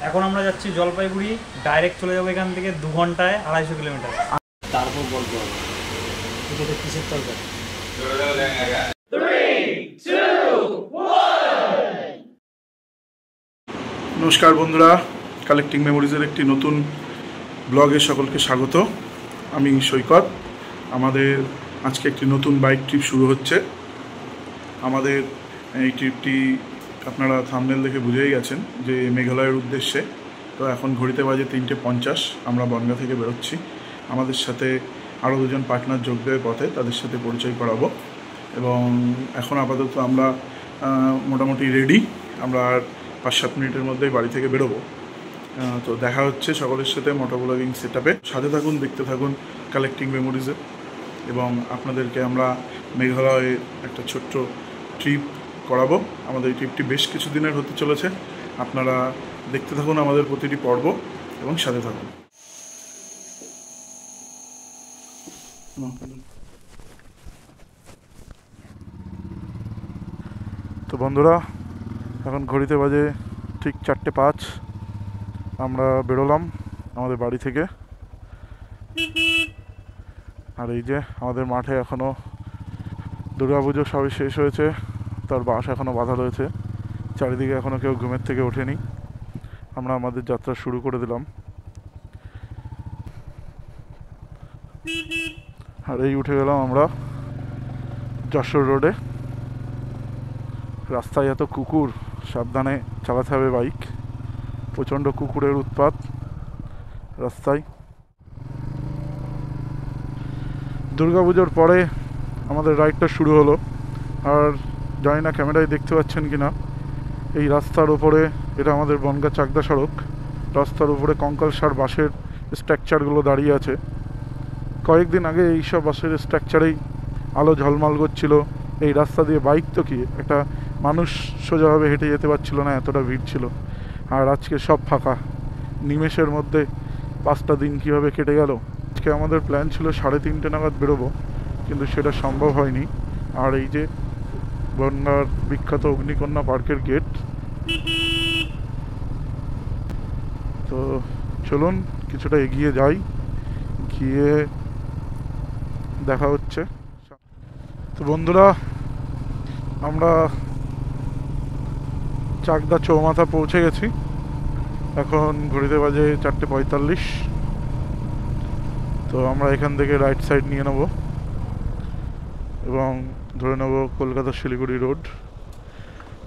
এখন আমরা যাচ্ছি জলপাইগুড়ি, ডাইরেক্ট চলে যাবো এখান থেকে 2 ঘন্টায় 250 কিলোমিটার। তারপর বলতে হবে এটা কিসের তরকারি। নমস্কার বন্ধুরা, কালেক্টিং মেমোরিজের একটি নতুন ব্লগে সকলকে স্বাগত। আমি সৈকত। আমাদের আজকে একটি নতুন বাইক ট্রিপ শুরু হচ্ছে। আমাদের এই ট্রিপটি আপনারা থাম্বনেল দেখে বুঝেই গেছেন যে মেঘালয়ের উদ্দেশ্যে। তো এখন ঘড়িতে বাজে 3:50, আমরা বনগাঁ থেকে বেরোচ্ছি। আমাদের সাথে আরও দুজন পার্টনার যোগ দেওয়ার পথে, তাদের সাথে পরিচয় করাবো। এবং এখন আপাতত আমরা মোটামুটি রেডি। আমরা আর 5-7 মিনিটের মধ্যেই বাড়ি থেকে বেরোবো। তো দেখা হচ্ছে সকলের সাথে মোটো ব্লগিং সেট আপে। সাথে থাকুন, দেখতে থাকুন কালেক্টিং মেমোরিজে। এবং আপনাদেরকে আমরা মেঘালয়ে একটা ছোট্ট ট্রিপ করাবো। আমাদের এই ট্রিপটি বেশ কিছু দিনের হতে চলেছে। আপনারা দেখতে থাকুন আমাদের প্রতিটি পর্ব এবং সাথে থাকুন। তো বন্ধুরা, এখন ঘড়িতে বাজে ঠিক 4:05। আমরা বেরোলাম আমাদের বাড়ি থেকে। আর এই যে আমাদের মাঠে এখনও দুর্গাপুজো সবই শেষ হয়েছে, তার বাস এখনও বাঁধা রয়েছে। চারিদিকে এখনও কেউ ঘুমের থেকে ওঠেনি। আমরা আমাদের যাত্রা শুরু করে দিলাম। আর এই উঠে গেলাম আমরা যশোর রোডে। রাস্তায় এত কুকুর, সাবধানে চালাতে হবে বাইক। প্রচণ্ড কুকুরের উৎপাত রাস্তায়। দুর্গাপুজোর পরে আমাদের রাইডটা শুরু হলো। আর জানি না ক্যামেরায় দেখতে পাচ্ছেন কি না, এই রাস্তার ওপরে, এটা আমাদের বনগাঁ চাকদা সড়ক, রাস্তার উপরে কঙ্কালসার বাঁশের স্ট্রাকচারগুলো দাঁড়িয়ে আছে। কয়েকদিন আগে এইসব বাঁশের স্ট্রাকচারেই আলো ঝলমল করছিল। এই রাস্তা দিয়ে বাইক তো কি, একটা মানুষ সোজাভাবে হেঁটে যেতে পারছিল না, এতটা ভিড় ছিল। আর আজকে সব ফাঁকা। নিমেষের মধ্যে 5টা দিন কীভাবে কেটে গেল। আজকে আমাদের প্ল্যান ছিল 3:30 নাগাদ বেরোবো, কিন্তু সেটা সম্ভব হয়নি। আর এই যে বনগাঁর বিখ্যাত অগ্নিকন্যা পার্কের গেট। তো চলুন কিছুটা এগিয়ে যাই, গিয়ে দেখা হচ্ছে। তো বন্ধুরা, আমরা চাকদা চৌমাথা পৌঁছে গেছি। এখন ঘড়িতে বাজে 4:45। তো আমরা এখান থেকে রাইট সাইড নিয়ে নেব এবং ধরে নেব কলকাতা শিলিগুড়ি রোড।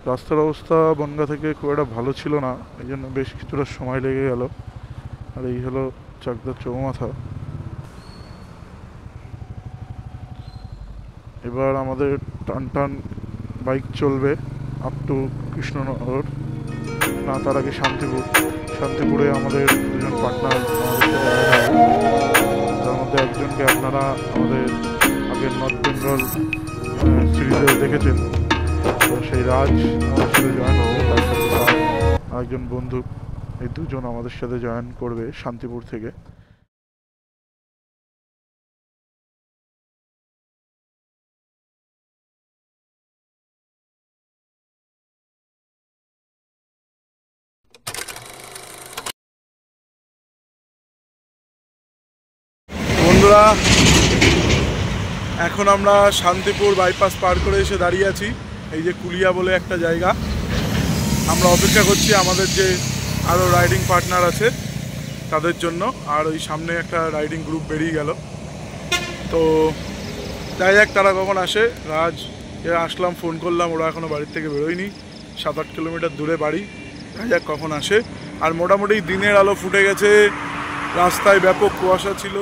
রাস্তার অবস্থা বনগাঁ থেকে খুব একটা ভালো ছিল না, এই জন্য বেশ কিছুটা সময় লেগে গেল। আর এই হলো চাকদা চৌমাথা। এবার আমাদের টান টান বাইক চলবে আপ টু কৃষ্ণনগর, না তার আগে শান্তিপুরে আমাদের দুজন পার্টনার তার মধ্যে একজনকে আপনারা আমাদের আগের নর্থ বেঙ্গল সিরিজে দেখেছেন। তো সেই রাজ আমাদের সাথে জয়েন হবে, তার সাথে আরেকজন বন্ধু। এই দুজন আমাদের সাথে জয়েন করবে শান্তিপুর থেকে। বন্ধুরা, এখন আমরা শান্তিপুর বাইপাস পার করে এসে দাঁড়িয়ে আছি। এই যে কুলিয়া বলে একটা জায়গা। আমরা অপেক্ষা করছি আমাদের যে আরও রাইডিং পার্টনার আছে তাদের জন্য। আর ওই সামনে একটা রাইডিং গ্রুপ বেরিয়ে গেল। তো যাই যাক, তারা কখন আসে। রাজ আসলাম, ফোন করলাম, ওরা এখনও বাড়ির থেকে বেরোয়নি। 7-8 কিলোমিটার দূরে বাড়ি। যাই যাক কখন আসে। আর মোটামুটি দিনের আলো ফুটে গেছে, রাস্তায় ব্যাপক কুয়াশা ছিল।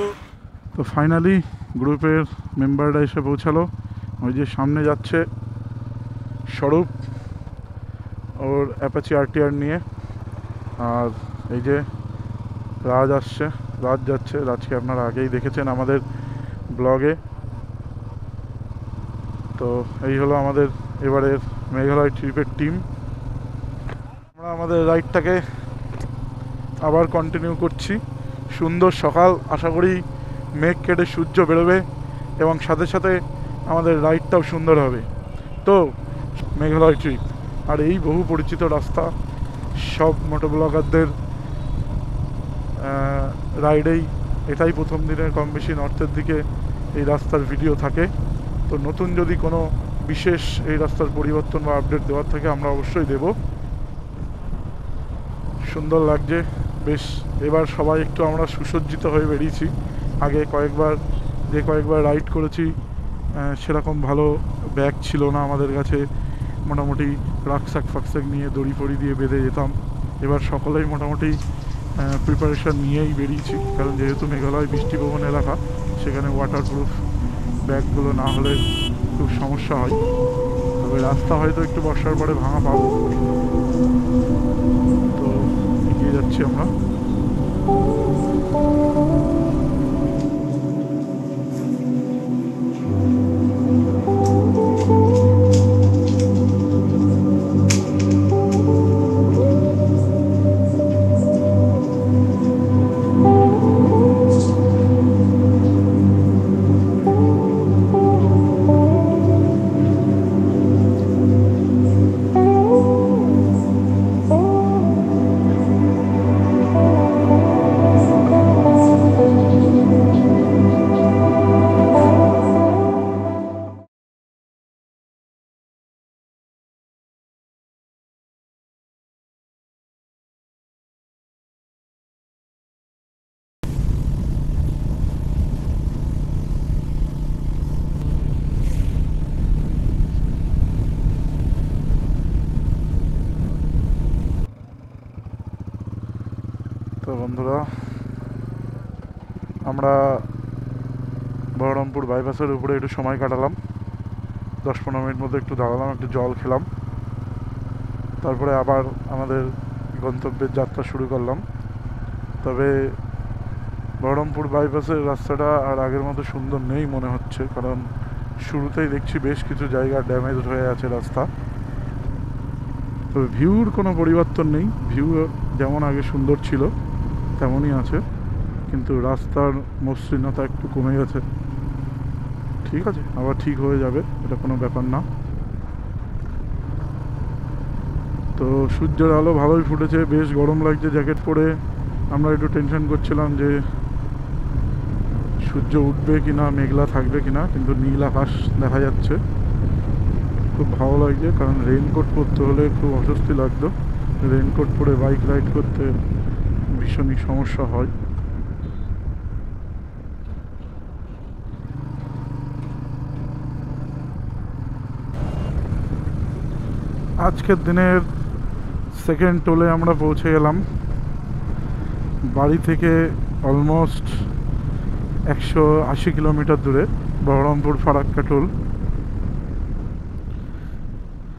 তো ফাইনালি গ্রুপের মেম্বাররা এসে পৌঁছালো। ওই যে সামনে যাচ্ছে স্বরূপ ওর অ্যাপাচি RTR নিয়ে। আর এই যে রাজ আসছে, রাজ যাচ্ছে। রাজকে আপনারা আগেই দেখেছেন আমাদের ব্লগে। তো এই হলো আমাদের এবারের মেঘালয় ট্রিপের টিম। আমরা আমাদের রাইডটাকে আবার কন্টিনিউ করছি। সুন্দর সকাল, আশা করি মেঘ কেটে সূর্য বেরোবে এবং সাথে সাথে আমাদের রাইডটাও সুন্দর হবে। তো মেঘালয় ট্রিপ, আর এই বহু পরিচিত রাস্তা, সব মোটোব্লগারদের রাইডেই এটাই প্রথম দিনের কম বেশি নর্থের দিকে এই রাস্তার ভিডিও থাকে। তো নতুন যদি কোনো বিশেষ এই রাস্তার পরিবর্তন বা আপডেট দেওয়ার থাকে আমরা অবশ্যই দেব। সুন্দর লাগছে বেশ। এবার সবাই একটু আমরা সুসজ্জিত হয়ে বেরিয়েছি। আগে কয়েকবার রাইড করেছি সেরকম ভালো ব্যাগ ছিল না আমাদের কাছে, মোটামুটি রাকসাক ফাকসাক নিয়ে দড়ি ফড়ি দিয়ে বেঁধে যেতাম। এবার সকলেই মোটামুটি প্রিপারেশান নিয়েই বেরিয়েছি, কারণ যেহেতু মেঘালয় বৃষ্টিপ্রবণ এলাকা, সেখানে ওয়াটারপ্রুফ ব্যাগগুলো না হলে খুব সমস্যা হয়। তবে রাস্তা হয়তো একটু বর্ষার পরে ভাঙা পাবো। তো এগিয়ে যাচ্ছি আমরা। তো বন্ধুরা, আমরা বহরমপুর বাইপাসের উপরে একটু সময় কাটালাম, 10-15 মিনিট মধ্যে একটু দাঁড়ালাম, একটু জল খেলাম, তারপরে আবার আমাদের গন্তব্যের যাত্রা শুরু করলাম। তবে বহরমপুর বাইপাসের রাস্তাটা আর আগের মতো সুন্দর নেই মনে হচ্ছে, কারণ শুরুতেই দেখছি বেশ কিছু জায়গা ড্যামেজ হয়ে আছে রাস্তা। তবে ভিউর কোনো পরিবর্তন নেই, ভিউ যেমন আগে সুন্দর ছিল তেমনই আছে, কিন্তু রাস্তার মসৃণতা একটু কমে গেছে। ঠিক আছে, আবার ঠিক হয়ে যাবে, এটা কোনো ব্যাপার না। তো সূর্যের আলো ভালোই ফুটেছে, বেশ গরম লাগছে জ্যাকেট পরে। আমরা একটু টেনশন করছিলাম যে সূর্য উঠবে কিনা, মেঘলা থাকবে কিনা, কিন্তু নীল আকাশ দেখা যাচ্ছে, খুব ভালো লাগছে। কারণ রেইনকোট পরতে হলে খুব অস্বস্তি লাগতো, রেইনকোট পরে বাইক রাইড করতে ভীষণই সমস্যা হয়। আজকের দিনের সেকেন্ড টোলে আমরা পৌঁছে গেলাম। বাড়ি থেকে অলমোস্ট 180 কিলোমিটার দূরে বহরমপুর ফারাক্কা টোল।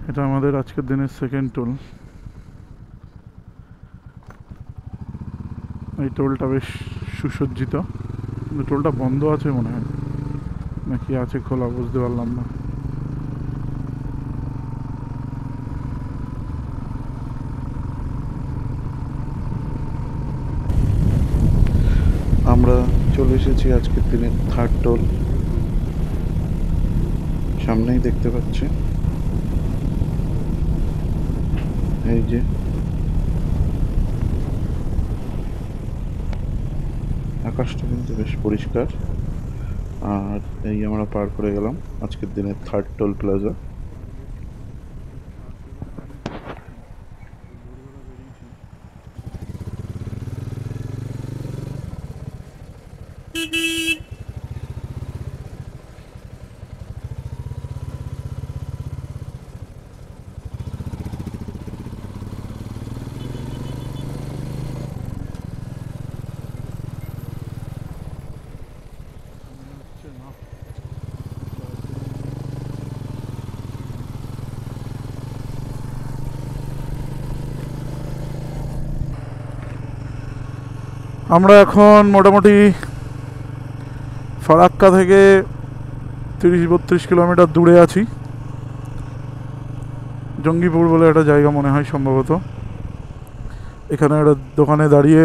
এটা আমাদের আজকের দিনের সেকেন্ড টোল। এই টোলটা বেশ সুসজ্জিত, কিন্তু টোলটা বন্ধ আছে মনে হয়, নাকি আছে খোলা বুঝতে পারলাম না। আমরা চলে এসেছি আজকের দিনের থার্ড টোল, সামনেই দেখতে পাচ্ছি। এই যে আকাশটা কিন্তু বেশ পরিষ্কার। আর এই আমরা পার করে গেলাম আজকের দিনের থার্ড টোল প্লাজা। আমরা এখন মোটামুটি ফারাক্কা থেকে 30-32 কিলোমিটার দূরে আছি। জঙ্গিপুর বলে একটা জায়গা মনে হয় সম্ভবত। এখানে একটা দোকানে দাঁড়িয়ে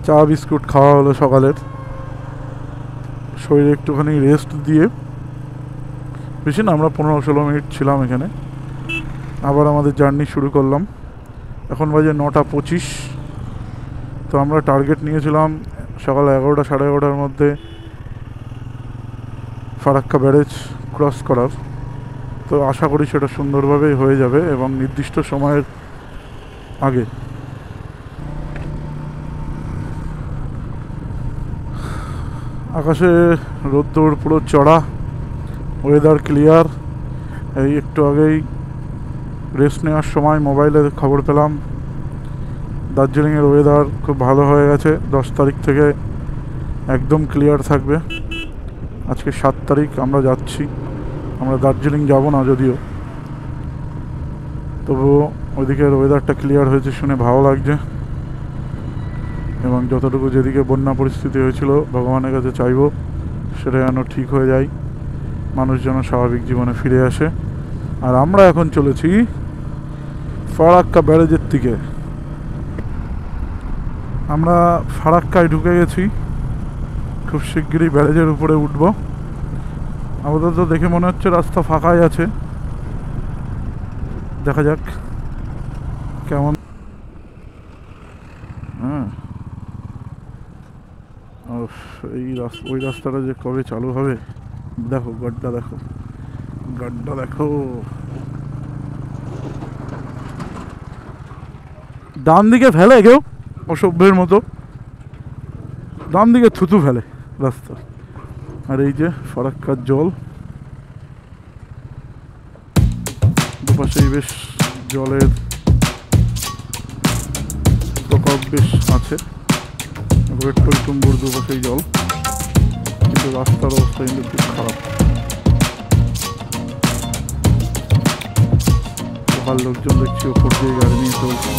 চা বিস্কুট খাওয়া হলো সকালের, শরীরে একটুখানি রেস্ট দিয়ে। বেশি না, আমরা 15-16 মিনিট ছিলাম এখানে। আবার আমাদের জার্নি শুরু করলাম। এখন বাজে 9:25। তো আমরা টার্গেট নিয়েছিলাম সকাল 11টা 11:30টার মধ্যে ফারাক্কা ব্যারেজ ক্রস করার। তো আশা করি সেটা সুন্দরভাবেই হয়ে যাবে এবং নির্দিষ্ট সময়ের আগে। আকাশে রোদ্দুর পুরো চড়া, ওয়েদার ক্লিয়ার। এই একটু আগেই রেস্ট নেওয়ার সময় মোবাইলে খবর পেলাম দার্জিলিংয়ের ওয়েদার খুব ভালো হয়ে গেছে, 10 তারিখ থেকে একদম ক্লিয়ার থাকবে। আজকে 7 তারিখ, আমরা যাচ্ছি। আমরা দার্জিলিং যাব না যদিও, তবুও ওইদিকের ওয়েদারটা ক্লিয়ার হয়েছে শুনে ভালো লাগছে। এবং যতটুকু যেদিকে বন্যা পরিস্থিতি হয়েছিল ভগবানের কাছে চাইব সেটা যেন ঠিক হয়ে যায়, মানুষ যেন স্বাভাবিক জীবনে ফিরে আসে। আর আমরা এখন চলেছি ফারাক্কা ব্যারেজের দিকে। আমরা ফারাক্কায় ঢুকে গেছি, খুব শিগগিরই ব্যারেজের উপরে উঠব। আপাতত দেখে মনে হচ্ছে রাস্তা ফাঁকাই আছে, দেখা যাক কেমন। হ্যাঁ, ওই রাস্তাটা যে কবে চালু হবে। দেখো গাড্ডা, দেখো গাড্ডা, দেখো ডান দিকে ফেলে কেউ অসভ্যের মতো, ডান দিকে থুতু ফেলে রাস্তা। আর এই যে ফারাক্কার জল, দুপাশেই বেশ জলের প্রকোপ বেশ আছে, টইটুম্বুর দুপাশেই জল, কিন্তু রাস্তার অবস্থা কিন্তু খুব খারাপ। সকাল লোকজন দেখছি ওপর দিয়ে গাড়ি নিয়ে চলছে।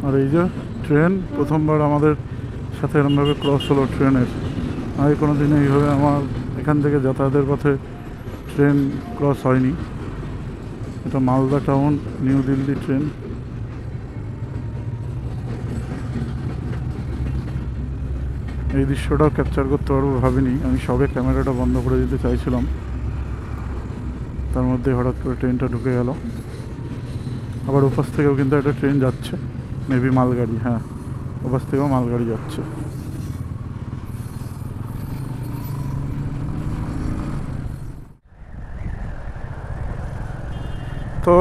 আর এই যে ট্রেন প্রথমবার আমাদের সাথে এরমভাবে ক্রস হলো ট্রেনের। আগে কোনো দিন এইভাবে আমার এখান থেকে যাতায়াতের পথে ট্রেন ক্রস হয়নি। এটা Malda town new Delhi train. এই দৃশ্যটাও ক্যাপচার করতে পারবো ভাবিনি। আমি সবে ক্যামেরাটা বন্ধ করে দিতে চাইছিলাম, তার মধ্যে হঠাৎ করে ট্রেনটা ঢুকে গেল। আবার ওপাশ থেকেও কিন্তু একটা ট্রেন যাচ্ছে, মেবি মালগাড়ি। হ্যাঁ, ওপাশ থেকেও মালগাড়ি যাচ্ছে। তো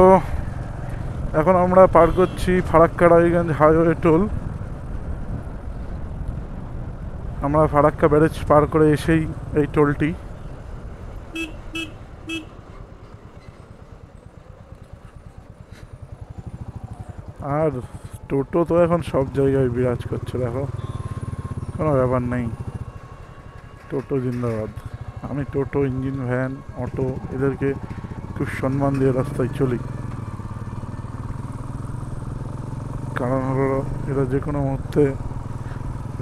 এখন আমরা পার করছি ফারাক্কা রায়গঞ্জ হাইওয়ে টোল। আমরা ফারাক্কা ব্যারেজ পার করে এসেই এই টোলটি। আর টোটো তো এখন সব জায়গায় বিরাজ করছে, দেখো কোনো ব্যাপার নেই, টোটো জিন্দাবাদ। আমি টোটো, ইঞ্জিন ভ্যান, অটো এদেরকে খুব সম্মান দিয়ে রাস্তায় চলি, কারণ হলো এরা যে কোনো মুহূর্তে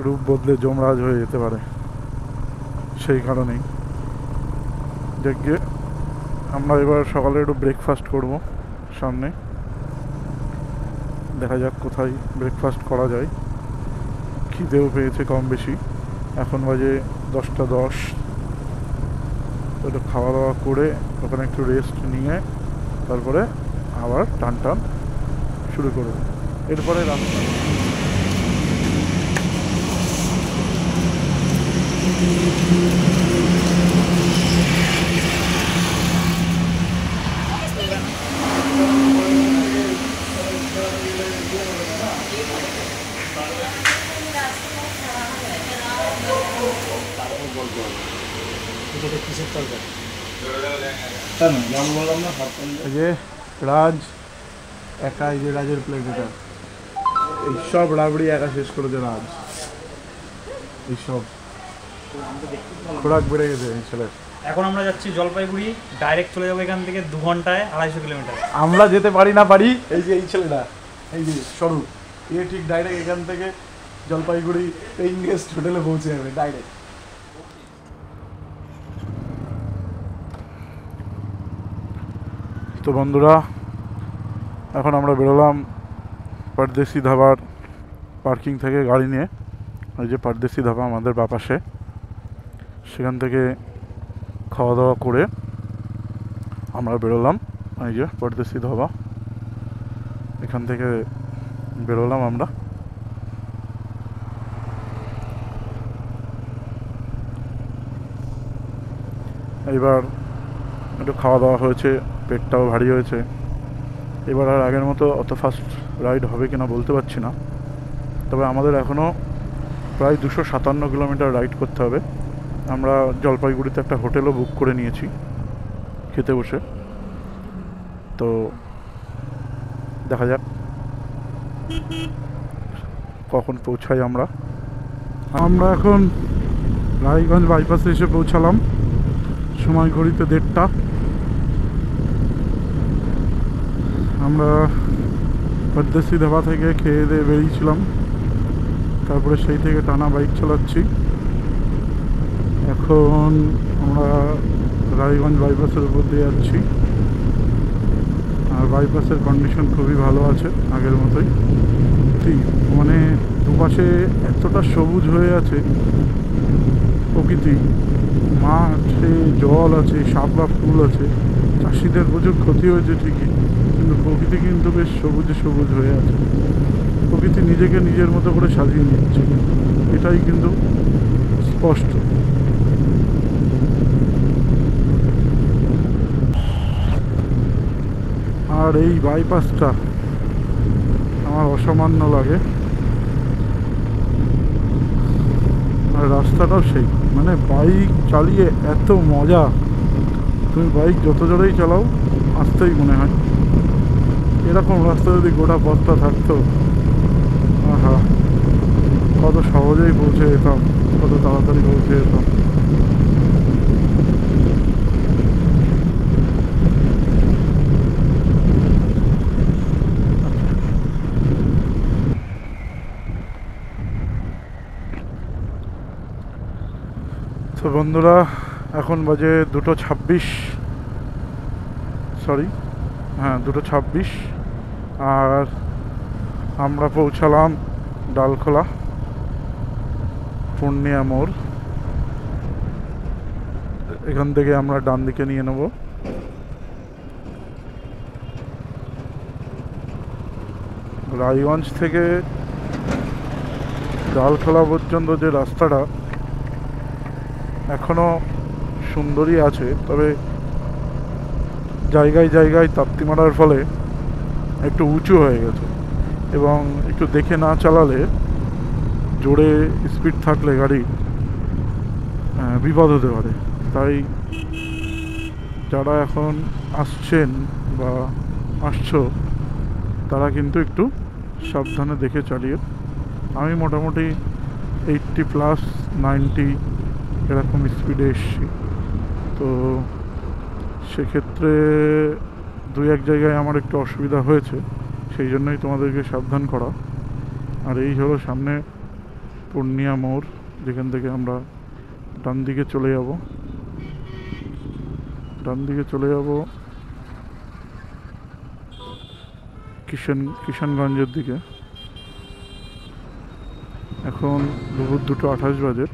রূপ বদলে যমরাজ হয়ে যেতে পারে। সেই কারণেই দেখবে আমরা এবার সকালে একটু ব্রেকফাস্ট করব সামনে, দেখা যাক কোথায় ব্রেকফাস্ট করা যায়। খিদেও পেয়েছে কম বেশি। এখন বাজে 10টা 10। একটু খাওয়া দাওয়া করে ওখানে একটু রেস্ট নিয়ে তারপরে আবার টান টান শুরু করব। এরপরে রাস্তা তারপর বলতে হবে এটাতে কিসের তরকারি। তাই না যেমন বললাম না ভাত করলে এই যে রাজ একা, এই যে রাজের প্লেট, এটা এই সব রাবড়ি একা শেষ করেছে রাজ। এইসব খোরাক বেড়ে গেছে এই ছেলের। এখন আমরা যাচ্ছি জলপাইগুড়ি, ডাইরেক্ট চলে যাবো এখান থেকে 2 ঘন্টায় 250 কিলোমিটার। আমরা যেতে পারি না পারি, এই যে এই ছেলেটা, এই যে স্বরূপ, এ ঠিক ডাইরেক্ট এখান থেকে জলপাইগুড়ি পেইং গেস্ট হোটেলে পৌঁছে যাবে ডাইরেক্ট। তো বন্ধুরা, এখন আমরা বেরোলাম পরদেশি ধাবার পার্কিং থেকে গাড়ি নিয়ে। ওই যে পরদেশি ধাবা আমাদের বাপাসে, সেখান থেকে খাওয়া দাওয়া করে আমরা বেরোলাম। এই যে পরদেশি ধাবা, এখান থেকে বেরোলাম আমরা। এবার একটু খাওয়া দাওয়া হয়েছে, পেটটাও ভারী হয়েছে। এবার আর আগের মতো অত ফাস্ট রাইড হবে কিনা বলতে পারছি না, তবে আমাদের এখনও প্রায় 257 কিলোমিটার রাইড করতে হবে। আমরা জলপাইগুড়িতে একটা হোটেলও বুক করে নিয়েছি খেতে বসে, তো দেখা যাক কখন পৌঁছাই আমরা। এখন রায়গঞ্জ বাইপাসে এসে পৌঁছালাম, সময় ঘড়িতে 1:30। আমরা পরদেশি ধাবা থেকে খেয়ে দিয়ে বেরিয়েছিলাম, তারপরে সেই থেকে টানা বাইক চালাচ্ছি। এখন আমরা রায়গঞ্জ বাইপাসের উপর দিয়ে যাচ্ছি, আর বাইপাসের কন্ডিশন খুবই ভালো আছে আগের মতোই। মানে দুপাশে এতটা সবুজ হয়ে আছে প্রকৃতি, মাঠে জল আছে, শাপলা ফুল আছে। চাষিদের প্রচুর ক্ষতি হয়েছে ঠিকই, কিন্তু প্রকৃতি কিন্তু বেশ সবুজে সবুজ হয়ে আছে। প্রকৃতি নিজেকে নিজের মতো করে সাজিয়ে নিচ্ছে, এটাই কিন্তু স্পষ্ট। আর এই বাইপাসটা আমার অসামান্য লাগে, আর রাস্তাটাও সেই, মানে বাইক চালিয়ে এত মজা। তুমি বাইক যত জোরেই চালাও আসতেই মনে হয়। এরকম রাস্তা যদি গোটা পথটা থাকতো, আহা, কত সহজেই পৌঁছে যেতাম, কত তাড়াতাড়ি পৌঁছে যেতাম। তো বন্ধুরা, এখন বাজে 2:26, সরি, হ্যাঁ 2:26, আর আমরা পৌঁছালাম ডালখোলা পূর্ণিয়া মোড়। এখান থেকে আমরা ডান দিকে নিয়ে নেব। রায়গঞ্জ থেকে ডালখোলা পর্যন্ত যে রাস্তাটা এখনও সুন্দরই আছে, তবে জায়গায় জায়গায় তাপ্তি মারার ফলে একটু উঁচু হয়ে গেছে, এবং একটু দেখে না চালালে, জোরে স্পিড থাকলে গাড়ি বিপদ হতে পারে। তাই যারা এখন আসছেন বা আসছো, তারা কিন্তু একটু সাবধানে দেখে চালিয়ে। আমি মোটামুটি 80+, 90 এরকম স্পিডে এসছি, তো সেক্ষেত্রে 2-1 জায়গায় আমার একটু অসুবিধা হয়েছে, সেই জন্যই তোমাদেরকে সাবধান করা। আর এই হলো সামনে পূর্ণিয়া মোড়, যেখান থেকে আমরা ডান দিকে চলে যাব, কিষানগঞ্জের দিকে। এখন দুপুর 2:28 বাজে।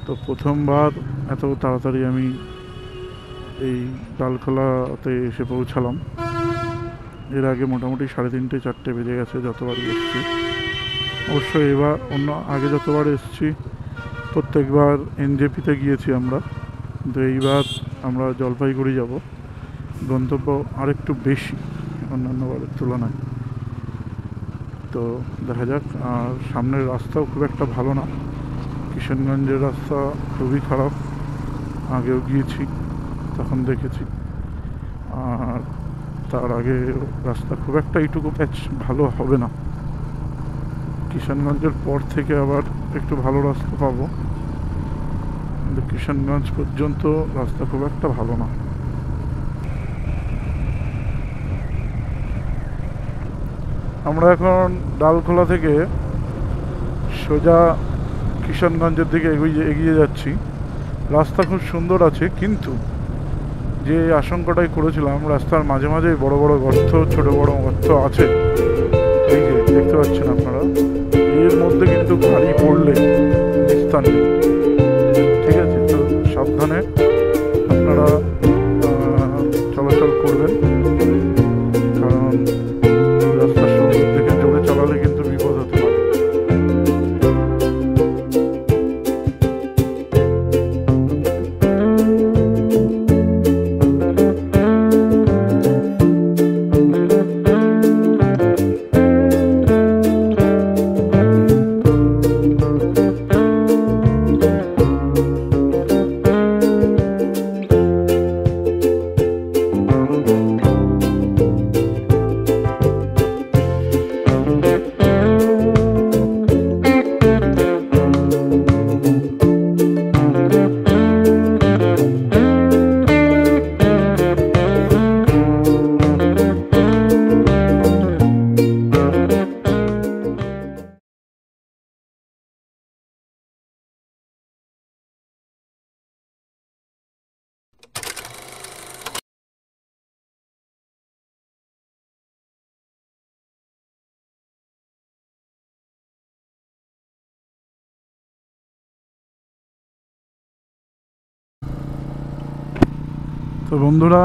তো তো প্রথমবার এত তাড়াতাড়ি আমি এই ডালখোলাতে এসে পৌঁছালাম। এর আগে মোটামুটি 3:30 4টে বেজে গেছে যতবারই এসেছি। অবশ্যই এবার আগে যতবার এসেছি প্রত্যেকবার এনজেপিতে গিয়েছি আমরা, কিন্তু এইবার আমরা জলপাইগুড়ি যাব। গন্তব্য আরেকটু বেশি অন্যান্য বারের তুলনায়। তো দেখা যাক। আর সামনের রাস্তাও খুব একটা ভালো না, কিষানগঞ্জের রাস্তা খুবই খারাপ। আগেও গিয়েছি, তখন দেখেছি। আর তার আগে রাস্তা খুব একটা এইটুকু প্যাচ ভালো হবে না। কিষানগঞ্জের পর থেকে আবার একটু ভালো রাস্তা পাবো, কিন্তু কিষানগঞ্জ পর্যন্ত রাস্তা খুব একটা ভালো না। আমরা এখন ডালখোলা থেকে সোজা কিষানগঞ্জের দিকে এগিয়ে যাচ্ছি। রাস্তা খুব সুন্দর আছে, কিন্তু যে আশঙ্কাটাই করেছিলাম, রাস্তার মাঝে মাঝে বড় বড় গর্ত, ছোট বড় গর্ত আছে। এই যে দেখতে পাচ্ছেন আপনারা, এর মধ্যে কিন্তু গাড়ি পড়লে স্থান নেই। ঠিক আছে, তো সাবধানে আপনারা চলাচল করবেন, কারণ রাস্তার সুন্দর থেকে জোরে চালালে কিন্তু বিপদ হতে পারে। তো বন্ধুরা,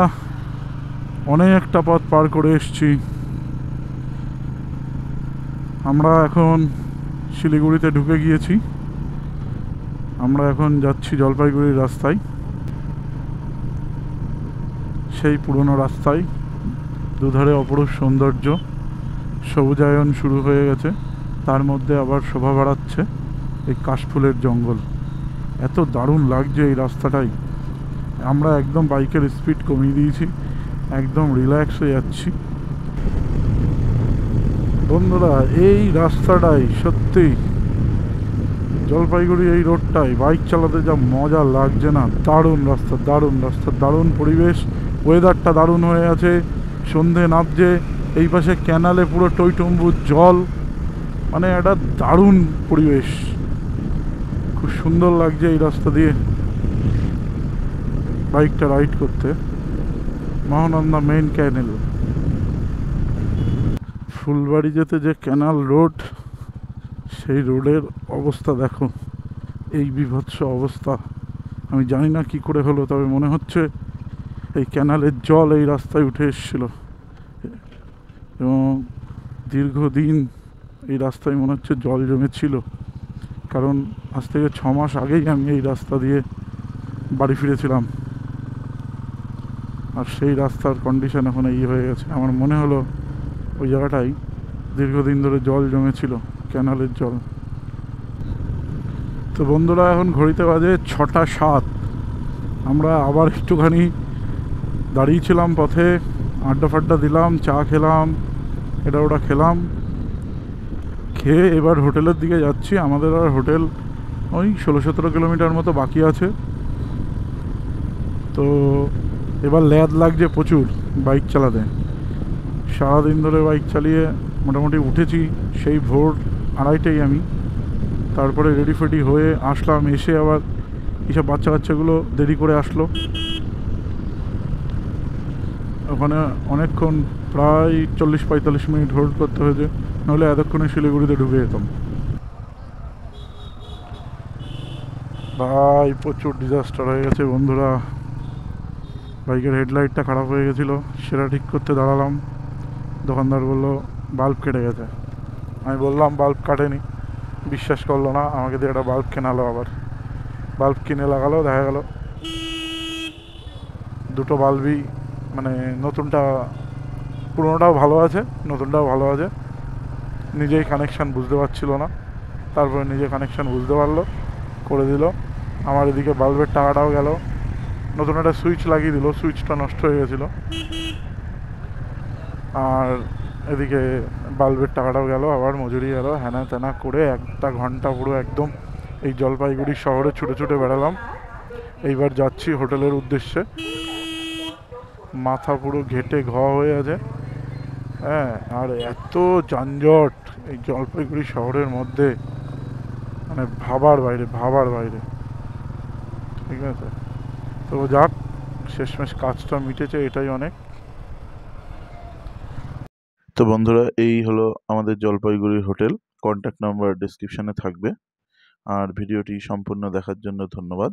অনেকটা পথ পার করে এসেছি। আমরা এখন শিলিগুড়িতে ঢুকে গিয়েছি। আমরা এখন যাচ্ছি জলপাইগুড়ির রাস্তায়, সেই পুরনো রাস্তায়। দুধারে অপরূপ সৌন্দর্য, সবুজায়ন শুরু হয়ে গেছে, তার মধ্যে আবার শোভা বাড়াচ্ছে এই কাশফুলের জঙ্গল। এত দারুণ লাগছে এই রাস্তাটাই। আমরা একদম বাইকের স্পিড কমিয়ে দিয়েছি, একদম রিল্যাক্স হয়ে যাচ্ছি। বন্ধুরা, এই রাস্তাটাই সত্যি, জলপাইগুড়ি এই রোডটাই বাইক চালাতে যা মজা লাগছে না। দারুণ রাস্তা, দারুণ রাস্তা, দারুণ পরিবেশ, ওয়েদারটা দারুণ হয়ে আছে। সন্ধে নামছে, এই পাশে ক্যানালে পুরো টইটম্বুর জল, মানে একটা দারুণ পরিবেশ। খুব সুন্দর লাগছে এই রাস্তা দিয়ে বাইকটা রাইড করতে। মহানন্দা মেইন ক্যানেল, ফুলবাড়ি যেতে যে ক্যানাল রোড, সেই রোডের অবস্থা দেখো, এই বীভৎস অবস্থা। আমি জানি না কি করে হলো, তবে মনে হচ্ছে এই ক্যানালের জল এই রাস্তায় উঠে এসেছিল, এবং দীর্ঘদিন এই রাস্তায় মনে হচ্ছে জল জমেছিল। কারণ আজ থেকে 6 মাস আগেই আমি এই রাস্তা দিয়ে বাড়ি ফিরেছিলাম, আর সেই রাস্তার কন্ডিশন এখন এই হয়ে গেছে। আমার মনে হলো ওই জায়গাটাই দীর্ঘদিন ধরে জল জমেছিল, ক্যানালের জল। তো বন্ধুরা, এখন ঘড়িতে বাজে 6টা 7। আমরা আবার একটুখানি দাঁড়িয়েছিলাম পথে, আড্ডা ফাড্ডা দিলাম, চা খেলাম, এটা ওটা খেলাম। খেয়ে এবার হোটেলের দিকে যাচ্ছি। আমাদের আর হোটেল ওই 16-17 কিলোমিটার মতো বাকি আছে। তো এবার ল্যাদ লাগছে প্রচুর বাইক চালাতে। সারাদিন ধরে বাইক চালিয়ে মোটামুটি উঠেছি সেই ভোর 2:30টায় আমি। তারপরে রেডি ফেডি হয়ে আসলাম, এসে আবার এইসব বাচ্চা কাচ্চাগুলো দেরি করে আসলো। ওখানে অনেকক্ষণ, প্রায় 40-45 মিনিট হোল্ড করতে হয়েছে, নাহলে এতক্ষণে শিলিগুড়িতে ঢুকে যেতাম। ভাই প্রচুর ডিজাস্টার হয়ে গেছে বন্ধুরা। বাইকের হেডলাইটটা খারাপ হয়ে গেছিলো, সেটা ঠিক করতে দাঁড়ালাম, দোকানদার বললো বাল্ব কেটে গেছে। আমি বললাম বাল্ব কাটেনি, বিশ্বাস করলো না, আমাকে দিয়ে একটা বাল্ব কেনালো। আবার বাল্ব কিনে লাগালো, দেখা গেল দুটো বাল্বই মানে নতুনটা, পুরোনোটাও ভালো আছে, নতুনটাও ভালো আছে। নিজেই কানেকশান বুঝতে পারছিল না, তারপরে নিজে কানেকশান বুঝতে পারলো, করে দিল। আমার এদিকে বাল্বের টাকাটাও গেল। নতুন একটা সুইচ লাগিয়ে দিল, সুইচটা নষ্ট হয়ে গেছিলো, আর এদিকে বাল্বের টাকাটাও গেল, আবার মজুরি গেল, হ্যানা ত্যানা করে একটা ঘন্টা পুরো একদম এই জলপাইগুড়ি শহরে ছুটে ছুটে বেড়ালাম। এইবার যাচ্ছি হোটেলের উদ্দেশ্যে। মাথা পুরো ঘেটে হয়ে আছে, হ্যাঁ। আর এত যানজট এই জলপাইগুড়ি শহরের মধ্যে, মানে ভাবার বাইরে, ভাবার বাইরে। ঠিক আছে, তো যাক, শেষমেশ কাজটা মিটেছে, এটাই অনেক। তো বন্ধুরা, এই হলো আমাদের জলপাইগুড়ির হোটেল। কন্ট্যাক্ট নাম্বার ডেসক্রিপশানে থাকবে। আর ভিডিওটি সম্পূর্ণ দেখার জন্য ধন্যবাদ।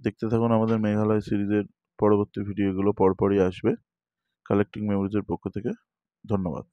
দেখতে থাকুন আমাদের মেঘালয় সিরিজের পরবর্তী ভিডিওগুলো পরপরই আসবে কালেক্টিং মেমোরিজের পক্ষ থেকে। ধন্যবাদ।